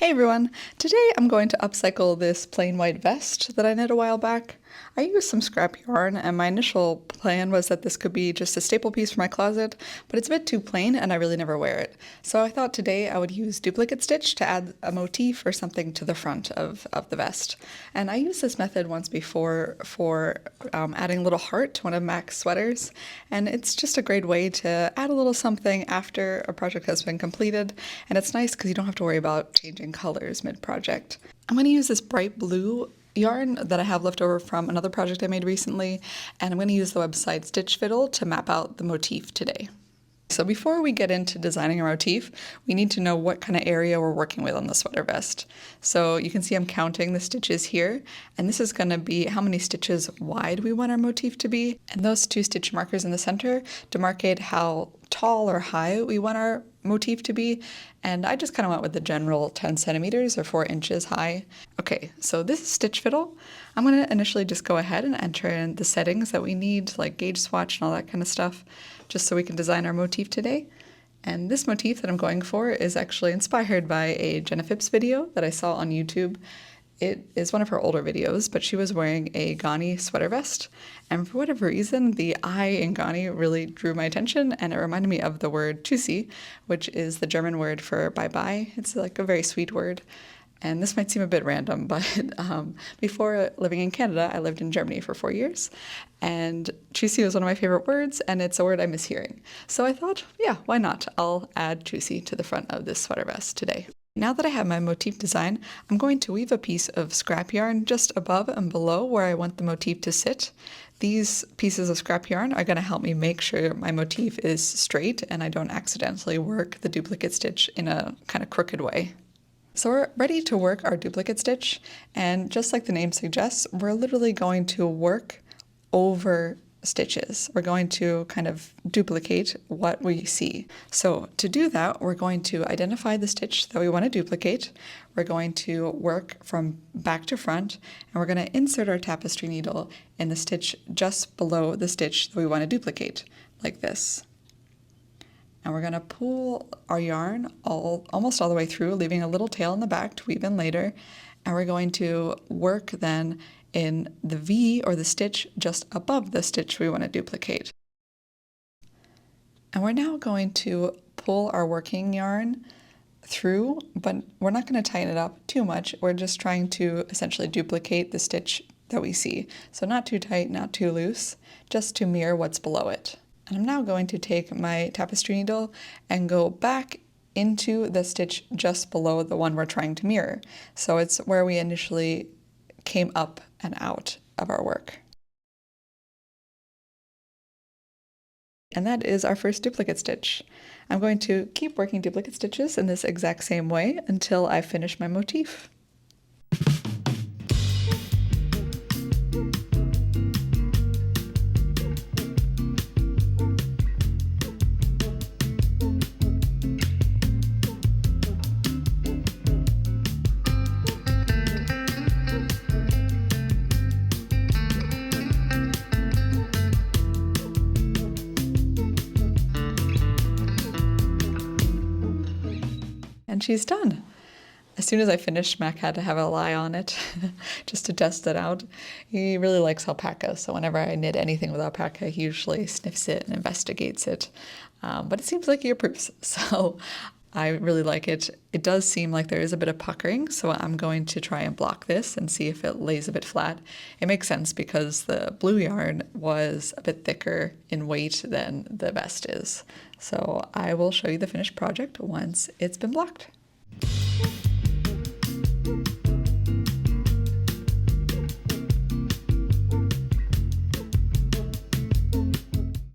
Hey everyone! Today I'm going to upcycle this plain white vest that I knit a while back. I used some scrap yarn and my initial plan was that this could be just a staple piece for my closet, but it's a bit too plain and I really never wear it. So I thought today I would use duplicate stitch to add a motif or something to the front of the vest. And I used this method once before for adding a little heart to one of Mac's sweaters, and it's just a great way to add a little something after a project has been completed, and it's nice because you don't have to worry about changing colors mid-project. I'm going to use this bright blue yarn that I have left over from another project I made recently, and I'm going to use the website Stitch Fiddle to map out the motif today. So before we get into designing our motif, we need to know what kind of area we're working with on the sweater vest. So you can see I'm counting the stitches here, and this is going to be how many stitches wide we want our motif to be. And those two stitch markers in the center demarcate how tall or high we want our motif to be, and I just kind of went with the general 10 centimeters or 4 inches high. Okay, so this is Stitch Fiddle. I'm going to initially just go ahead and enter in the settings that we need, like gauge swatch and all that kind of stuff, just so we can design our motif today. And this motif that I'm going for is actually inspired by a Jenna Phipps video that I saw on YouTube. It is one of her older videos, but she was wearing a Ghani sweater vest, and for whatever reason, the I in Ghani really drew my attention, and it reminded me of the word Tschüssi, which is the German word for bye-bye. It's like a very sweet word, and this might seem a bit random, but before living in Canada, I lived in Germany for 4 years, and Tschüssi was one of my favorite words, and it's a word I miss hearing. So I thought, yeah, why not? I'll add Tschüssi to the front of this sweater vest today. Now that I have my motif design, I'm going to weave a piece of scrap yarn just above and below where I want the motif to sit. These pieces of scrap yarn are going to help me make sure my motif is straight and I don't accidentally work the duplicate stitch in a kind of crooked way. So we're ready to work our duplicate stitch, and just like the name suggests, we're literally going to work over stitches. We're going to kind of duplicate what we see. So to do that, we're going to identify the stitch that we want to duplicate. We're going to work from back to front, and we're going to insert our tapestry needle in the stitch just below the stitch that we want to duplicate, like this. And we're going to pull our yarn almost all the way through, leaving a little tail in the back to weave in later. And we're going to work then in the V, or the stitch just above the stitch we want to duplicate. And we're now going to pull our working yarn through, but we're not going to tighten it up too much. We're just trying to essentially duplicate the stitch that we see. So not too tight, not too loose, just to mirror what's below it. And I'm now going to take my tapestry needle and go back into the stitch just below the one we're trying to mirror. So it's where we initially came up and out of our work. And that is our first duplicate stitch. I'm going to keep working duplicate stitches in this exact same way until I finish my motif. And she's done. As soon as I finished, Mac had to have a lie on it just to test it out. He really likes alpaca, so whenever I knit anything with alpaca, he usually sniffs it and investigates it. But it seems like he approves, so I really like it. It does seem like there is a bit of puckering, so I'm going to try and block this and see if it lays a bit flat. It makes sense because the blue yarn was a bit thicker in weight than the vest is. So I will show you the finished project once it's been blocked.